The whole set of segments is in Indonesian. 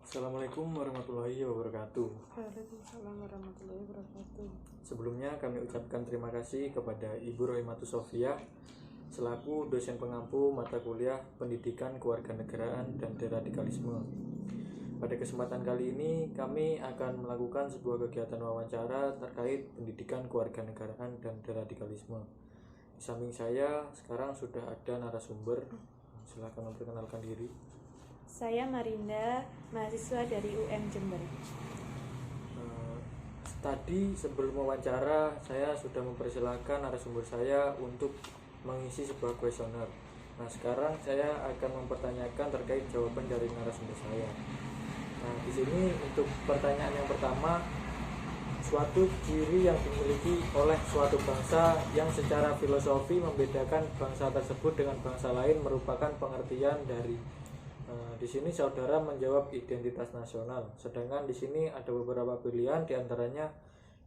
Assalamualaikum warahmatullahi wabarakatuh. Waalaikumsalam warahmatullahi wabarakatuh. Sebelumnya kami ucapkan terima kasih kepada Ibu Rohimatus Sofia selaku dosen pengampu mata kuliah Pendidikan Kewarganegaraan dan Deradikalisme. Pada kesempatan kali ini kami akan melakukan sebuah kegiatan wawancara terkait pendidikan kewarganegaraan dan deradikalisme. Di samping saya sekarang sudah ada narasumber. Silakan memperkenalkan diri. Saya Marinda, mahasiswa dari UM Jember. Tadi sebelum wawancara saya sudah mempersilahkan narasumber saya untuk mengisi sebuah kuesioner. Nah, sekarang saya akan mempertanyakan terkait jawaban dari narasumber saya. Nah, di sini untuk pertanyaan yang pertama, suatu ciri yang dimiliki oleh suatu bangsa yang secara filosofi membedakan bangsa tersebut dengan bangsa lain merupakan pengertian dari. Di sini saudara menjawab identitas nasional. Sedangkan di sini ada beberapa pilihan, diantaranya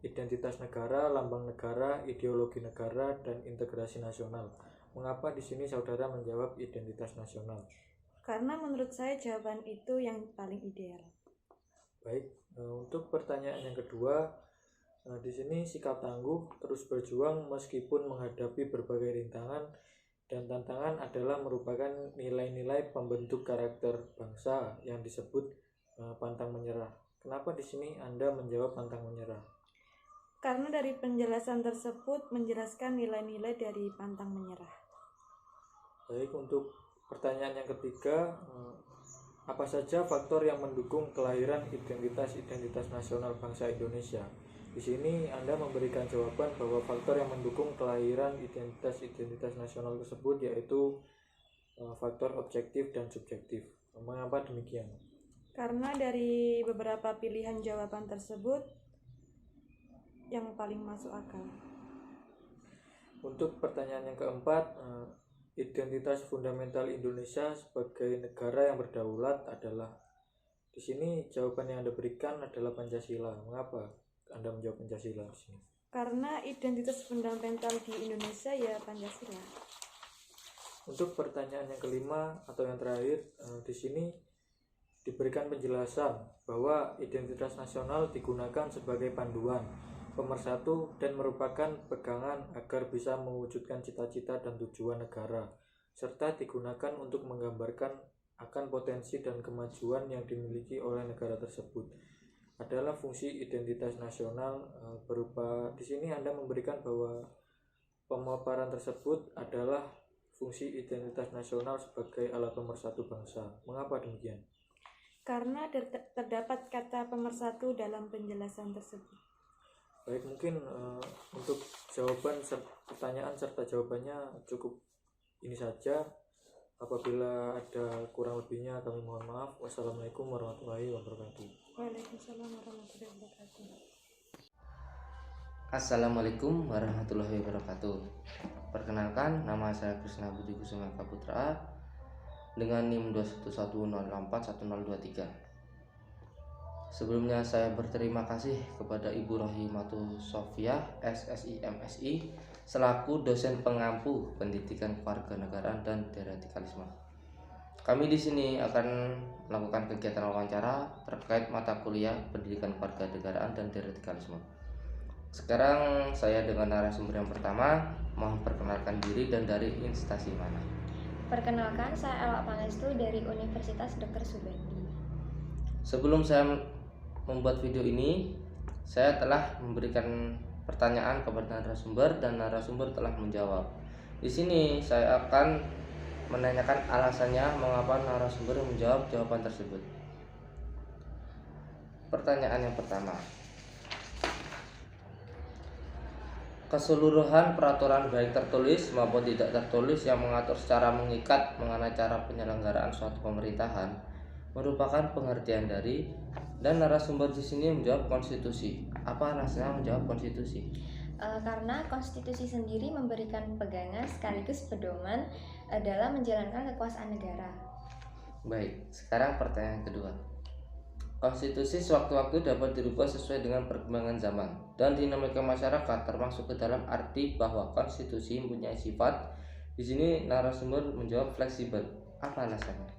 identitas negara, lambang negara, ideologi negara, dan integrasi nasional. Mengapa di sini saudara menjawab identitas nasional? Karena menurut saya jawaban itu yang paling ideal. Baik, untuk pertanyaan yang kedua, di sini sikap tangguh terus berjuang meskipun menghadapi berbagai rintangan dan tantangan adalah merupakan nilai-nilai pembentuk karakter bangsa yang disebut pantang menyerah. Kenapa di sini Anda menjawab pantang menyerah? Karena dari penjelasan tersebut menjelaskan nilai-nilai dari pantang menyerah. Baik, untuk pertanyaan yang ketiga, apa saja faktor yang mendukung kelahiran identitas nasional bangsa Indonesia? Di sini Anda memberikan jawaban bahwa faktor yang mendukung kelahiran identitas nasional tersebut yaitu faktor objektif dan subjektif. Mengapa demikian? Karena dari beberapa pilihan jawaban tersebut yang paling masuk akal. Untuk pertanyaan yang keempat, identitas fundamental Indonesia sebagai negara yang berdaulat adalah, di sini jawaban yang Anda berikan adalah Pancasila. Mengapa Anda menjawab Pancasila di sini? Karena identitas fundamental di Indonesia ya Pancasila. Untuk pertanyaan yang kelima atau yang terakhir, di sini diberikan penjelasan bahwa identitas nasional digunakan sebagai panduan, pemersatu, dan merupakan pegangan agar bisa mewujudkan cita-cita dan tujuan negara, serta digunakan untuk menggambarkan akan potensi dan kemajuan yang dimiliki oleh negara tersebut. Adalah fungsi identitas nasional berupa, di sini Anda memberikan bahwa pemaparan tersebut adalah fungsi identitas nasional sebagai alat pemersatu bangsa. Mengapa demikian? Karena terdapat kata pemersatu dalam penjelasan tersebut. Baik, mungkin untuk pertanyaan serta jawabannya cukup ini saja. Apabila ada kurang lebihnya kami mohon maaf. Wassalamualaikum warahmatullahi wabarakatuh. Waalaikumsalam warahmatullahi wabarakatuh. Assalamualaikum warahmatullahi wabarakatuh. Perkenalkan, nama saya Krisna Budi Kusuma Kaputra dengan NIM 211041023. Sebelumnya saya berterima kasih kepada Ibu Rohimatus Sofia SSI MSI selaku dosen pengampu Pendidikan Kewarganegaraan dan Deradikalisme. Kami di sini akan melakukan kegiatan wawancara terkait mata kuliah Pendidikan Kewarganegaraan dan Deradikalisme. Sekarang saya dengan narasumber yang pertama, mohon perkenalkan diri dan dari instansi mana. Perkenalkan, saya Elwa Pangestu dari Universitas Dr. Subandi. Sebelum saya membuat video ini, saya telah memberikan pertanyaan kepada narasumber dan narasumber telah menjawab. Di sini saya akan menanyakan alasannya mengapa narasumber menjawab jawaban tersebut. Pertanyaan yang pertama. Keseluruhan peraturan baik tertulis maupun tidak tertulis yang mengatur secara mengikat mengenai cara penyelenggaraan suatu pemerintahan merupakan pengertian dari, dan narasumber di sini menjawab konstitusi. Apa alasannya menjawab konstitusi? Karena konstitusi sendiri memberikan pegangan sekaligus pedoman dalam menjalankan kekuasaan negara. Baik, sekarang pertanyaan kedua. Konstitusi sewaktu-waktu dapat dirubah sesuai dengan perkembangan zaman dan dinamika masyarakat, termasuk ke dalam arti bahwa konstitusi mempunyai sifat. Di sini narasumber menjawab fleksibel. Apa alasannya?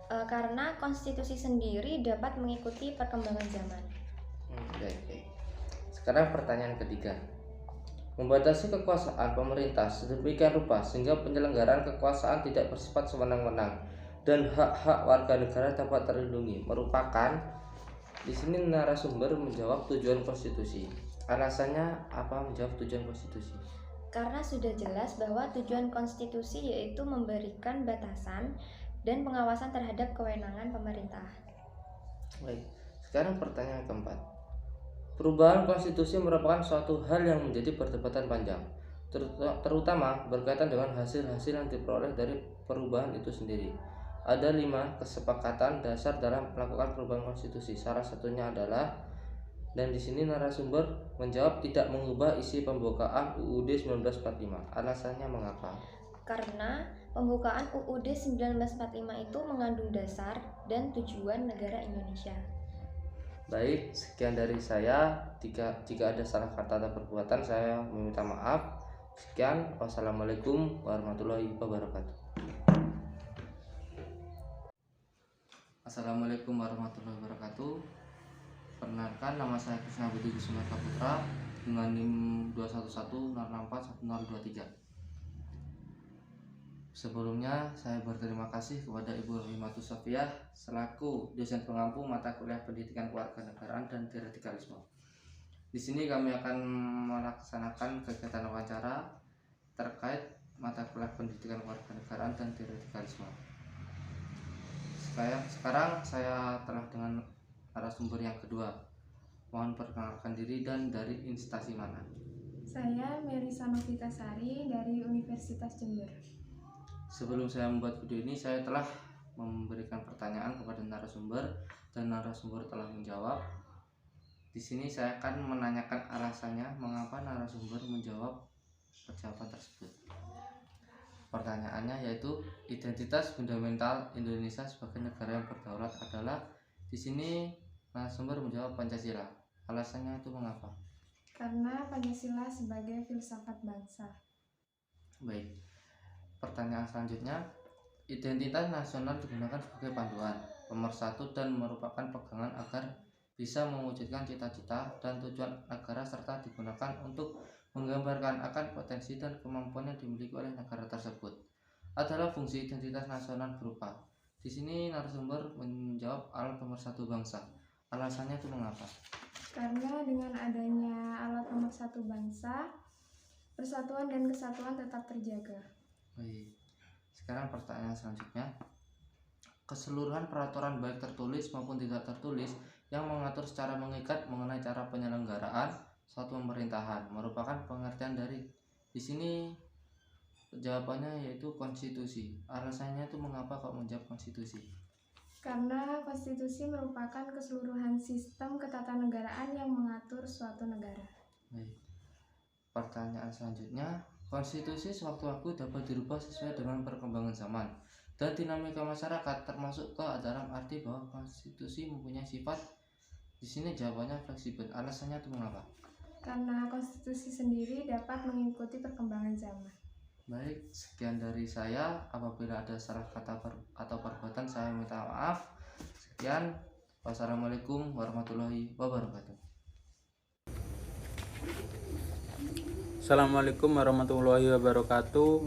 Karena konstitusi sendiri dapat mengikuti perkembangan zaman. Baik. Sekarang pertanyaan ketiga. Membatasi kekuasaan pemerintah sedemikian rupa sehingga penyelenggaraan kekuasaan tidak bersifat sewenang-wenang dan hak-hak warga negara dapat terlindungi merupakan, di sini narasumber menjawab tujuan konstitusi. Alasannya apa menjawab tujuan konstitusi? Karena sudah jelas bahwa tujuan konstitusi yaitu memberikan batasan dan pengawasan terhadap kewenangan pemerintah. Baik. Sekarang pertanyaan keempat. Perubahan konstitusi merupakan suatu hal yang menjadi perdebatan panjang, terutama berkaitan dengan hasil-hasil yang diperoleh dari perubahan itu sendiri. Ada 5 kesepakatan dasar dalam melakukan perubahan konstitusi. Salah satunya adalah, dan di sini narasumber menjawab tidak mengubah isi pembukaan UUD 1945. Alasannya mengapa? Karena pembukaan UUD 1945 itu mengandung dasar dan tujuan negara Indonesia. Baik, sekian dari saya. Jika ada salah kata atau perbuatan, saya meminta maaf. Sekian, wassalamualaikum warahmatullahi wabarakatuh. Assalamualaikum warahmatullahi wabarakatuh. Perkenalkan, nama saya Krisna Budi Kusuma Putra dengan NIM 21106411023. Sebelumnya saya berterima kasih kepada Ibu Rohimatus Sofiah selaku dosen pengampu mata kuliah Pendidikan Kewarganegaraan dan Deradikalisme. Di sini kami akan melaksanakan kegiatan wawancara terkait mata kuliah Pendidikan Kewarganegaraan dan Deradikalisme. Sekarang saya telah dengan narasumber yang kedua. Mohon perkenalkan diri dan dari instansi mana? Saya Merisa Novitasari dari Universitas Jember. Sebelum saya membuat video ini, saya telah memberikan pertanyaan kepada narasumber dan narasumber telah menjawab. Di sini saya akan menanyakan alasannya mengapa narasumber menjawab jawaban tersebut. Pertanyaannya yaitu, identitas fundamental Indonesia sebagai negara yang berdaulat adalah, di sini narasumber menjawab Pancasila. Alasannya itu mengapa? Karena Pancasila sebagai filsafat bangsa. Baik. Pertanyaan selanjutnya, identitas nasional digunakan sebagai panduan, pemersatu dan merupakan pegangan agar bisa mewujudkan cita-cita dan tujuan negara serta digunakan untuk menggambarkan akan potensi dan kemampuan yang dimiliki oleh negara tersebut. Adalah fungsi identitas nasional berupa. Di sini narasumber menjawab alat pemersatu bangsa. Alasannya itu mengapa? Karena dengan adanya alat pemersatu bangsa, persatuan dan kesatuan tetap terjaga. Baik. Sekarang pertanyaan selanjutnya. Keseluruhan peraturan baik tertulis maupun tidak tertulis yang mengatur secara mengikat mengenai cara penyelenggaraan suatu pemerintahan merupakan pengertian dari, di sini jawabannya yaitu konstitusi. Alasannya itu mengapa kok menjawab konstitusi? Karena konstitusi merupakan keseluruhan sistem ketatanegaraan yang mengatur suatu negara. Baik. Pertanyaan selanjutnya, konstitusi sewaktu-waktu dapat dirubah sesuai dengan perkembangan zaman dan dinamika masyarakat, termasuk dalam arti bahwa konstitusi mempunyai sifat, di sini jawabannya fleksibel. Alasannya itu mengapa? Karena konstitusi sendiri dapat mengikuti perkembangan zaman. Baik, sekian dari saya. Apabila ada salah kata atau perbuatan, saya minta maaf. Sekian, wassalamualaikum warahmatullahi wabarakatuh. Assalamualaikum warahmatullahi wabarakatuh.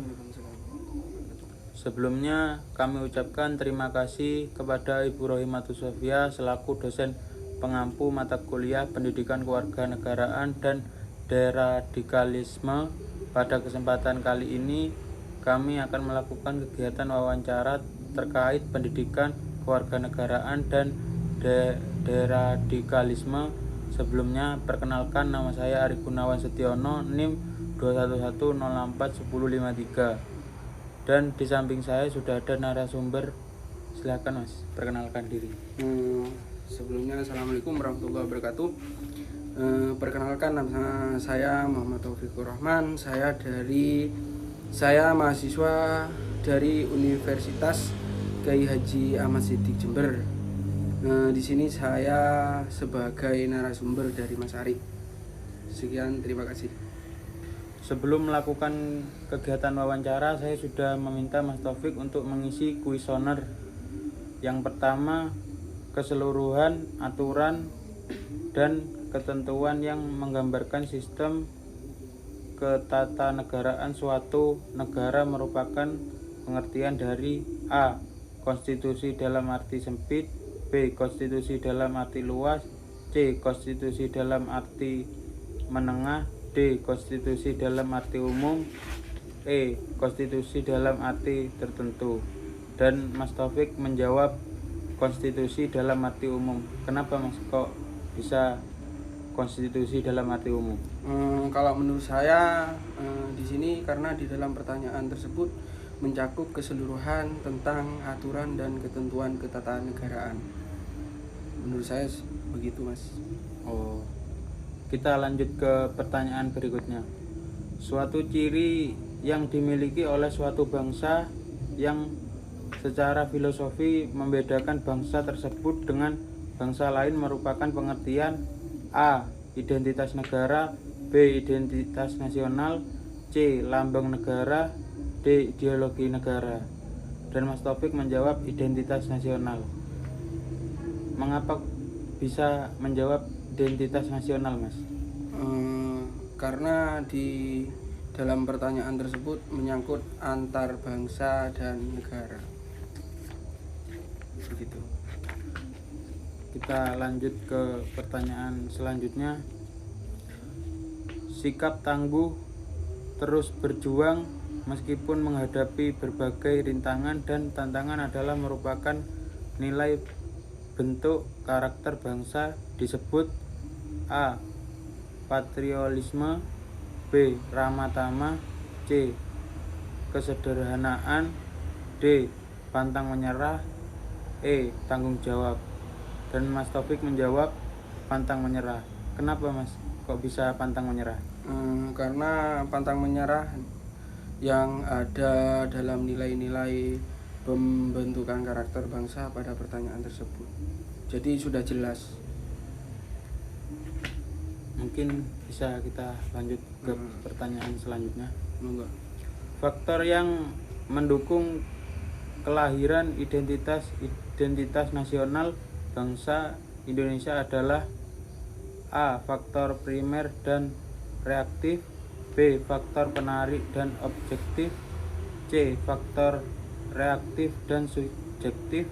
Sebelumnya kami ucapkan terima kasih kepada Ibu Rohimatus Sofiah selaku dosen pengampu mata kuliah Pendidikan Kewarganegaraan dan Deradikalisme. Pada kesempatan kali ini kami akan melakukan kegiatan wawancara terkait pendidikan kewarganegaraan dan deradikalisme. Sebelumnya perkenalkan, nama saya Ari Gunawan Setiono, NIM 211041053. Dan di samping saya sudah ada narasumber. Silakan Mas, perkenalkan diri. Sebelumnya Assalamualaikum warahmatullahi wabarakatuh. Perkenalkan, nama saya Muhammad Taufikur Rahman. Saya mahasiswa dari Universitas Kyai Haji Ahmad Siddiq Jember. Di sini saya sebagai narasumber dari Mas Ari. Sekian, terima kasih. Sebelum melakukan kegiatan wawancara, saya sudah meminta Mas Taufik untuk mengisi kuesioner. Yang pertama, keseluruhan aturan dan ketentuan yang menggambarkan sistem ketatanegaraan suatu negara merupakan pengertian dari A. Konstitusi dalam arti sempit, B. Konstitusi dalam arti luas, C. Konstitusi dalam arti menengah, D. Konstitusi dalam arti umum, E. Konstitusi dalam arti tertentu. Dan Mas Taufik menjawab konstitusi dalam arti umum. Kenapa Mas kok bisa konstitusi dalam arti umum? Kalau menurut saya di sini karena di dalam pertanyaan tersebut mencakup keseluruhan tentang aturan dan ketentuan ketatanegaraan. Menurut saya begitu, Mas. Oh, kita lanjut ke pertanyaan berikutnya. Suatu ciri yang dimiliki oleh suatu bangsa yang secara filosofi membedakan bangsa tersebut dengan bangsa lain merupakan pengertian A. Identitas negara, B. Identitas nasional, C. Lambang negara, D. Ideologi negara. Dan Mas Taufik menjawab identitas nasional. Mengapa bisa menjawab identitas nasional, Mas? Karena di dalam pertanyaan tersebut menyangkut antar bangsa dan negara. Begitu. Kita lanjut ke pertanyaan selanjutnya. Sikap tangguh terus berjuang meskipun menghadapi berbagai rintangan dan tantangan adalah merupakan nilai bentuk karakter bangsa, disebut A. Patriotisme, B. Ramah tamah, C. Kesederhanaan, D. Pantang menyerah, E. Tanggung jawab. Dan Mas Taufik menjawab pantang menyerah. Kenapa Mas kok bisa pantang menyerah? Karena pantang menyerah yang ada dalam nilai-nilai pembentukan karakter bangsa pada pertanyaan tersebut. Jadi sudah jelas. Mungkin bisa kita lanjut ke pertanyaan selanjutnya. Enggak. Faktor yang mendukung kelahiran identitas nasional bangsa Indonesia adalah A. Faktor primer dan reaktif, B. Faktor penarik dan objektif, C. Faktor reaktif dan subjektif,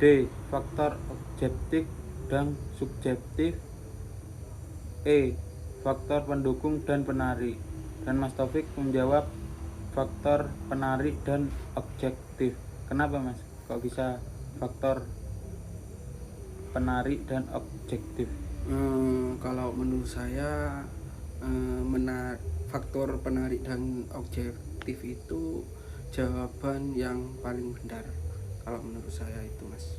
D. Faktor objektif dan subjektif, E. Faktor pendukung dan penarik. Dan Mas Taufik menjawab faktor penarik dan objektif. Kenapa Mas kok bisa faktor penarik dan objektif? Kalau menurut saya faktor penarik dan objektif itu jawaban yang paling benar. Kalau menurut saya itu, Mas.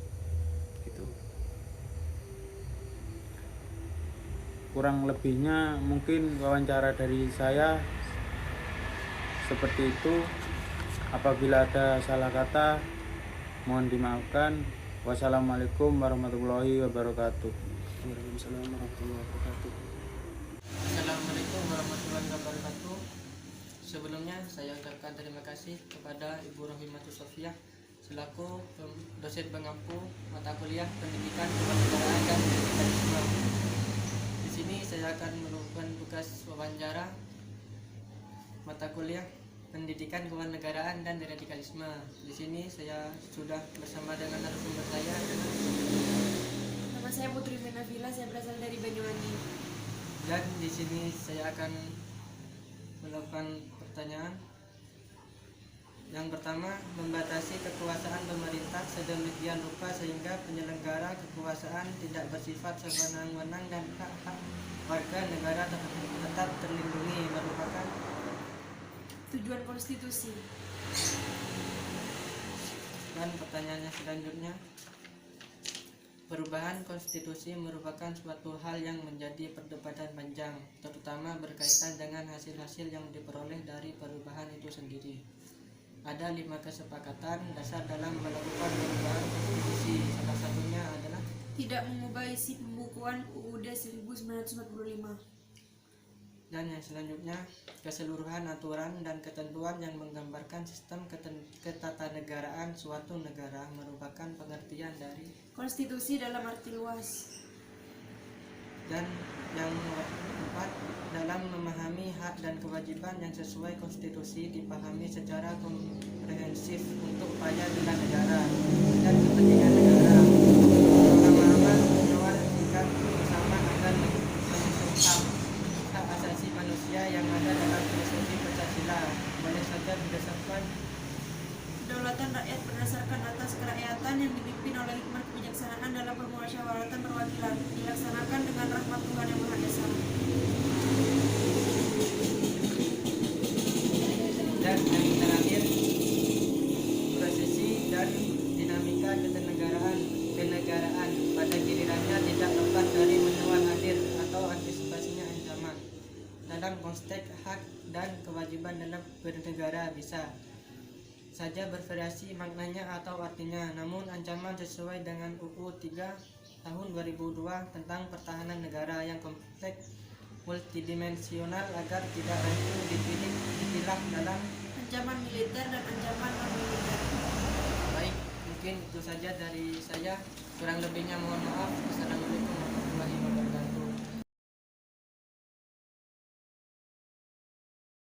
Gitu. Kurang lebihnya mungkin wawancara dari saya seperti itu. Apabila ada salah kata mohon dimaafkan. Wassalamualaikum warahmatullahi wabarakatuh. Waalaikumsalam warahmatullahi wabarakatuh. Assalamualaikum warahmatullahi wabarakatuh. Sebelumnya saya ucapkan terima kasih kepada Ibu Rohimatus Sofiah selaku dosen pengampu mata kuliah pendidikan kewarganegaraan dan radikalisme. Di sini saya akan melakukan tugas wawancara mata kuliah pendidikan kewarganegaraan dan radikalisme. Di sini saya sudah bersama dengan narasumber saya. Nama saya Putri Menafila, saya berasal dari Banyuwangi. Dan di sini saya akan melakukan pertanyaan. Yang pertama, membatasi kekuasaan pemerintah sedemikian rupa sehingga penyelenggara kekuasaan tidak bersifat sewenang-wenang dan hak-hak warga negara tetap terlindungi merupakan Tujuan konstitusi. Dan pertanyaannya selanjutnya, perubahan konstitusi merupakan suatu hal yang menjadi perdebatan panjang, terutama berkaitan dengan hasil-hasil yang diperoleh dari perubahan itu sendiri. Ada 5 kesepakatan dasar dalam melakukan perubahan konstitusi. Salah satunya adalah tidak mengubah isi pembukuan UUD 1945. Dan yang selanjutnya, keseluruhan aturan dan ketentuan yang menggambarkan sistem ketatanegaraan suatu negara merupakan pengertian dari Konstitusi dalam arti luas. dan yang keempat, dalam memahami hak dan kewajiban yang sesuai konstitusi dipahami secara komprehensif untuk upaya bela negara dan kepentingan negara. Pemahaman menyawarkan bersama agar mengusung hak asasi manusia yang ada dalam filosofi Pancasila boleh saja berdasarkan Kedaulatan rakyat berdasarkan atas kerakyatan yang dipimpin oleh hikmat kebijaksanaan dalam permusyawaratan perwakilan dilaksanakan dengan rahmat Tuhan Yang Maha Esa. Dan yang terakhir, prosesi dan dinamika kenegaraan pada gilirannya tidak lepas dari menyoal hadir atau antisipasinya ancaman dalam konteks hak dan kewajiban dalam bernegara bisa saja bervariasi maknanya atau artinya, namun ancaman sesuai dengan UU 3 tahun 2002 tentang pertahanan negara yang kompleks multidimensional agar tidak ragu dipilah dalam Ancaman militer dan ancaman non-militer. baik. Mungkin itu saja dari saya, kurang lebihnya mohon maaf. Assalamualaikum.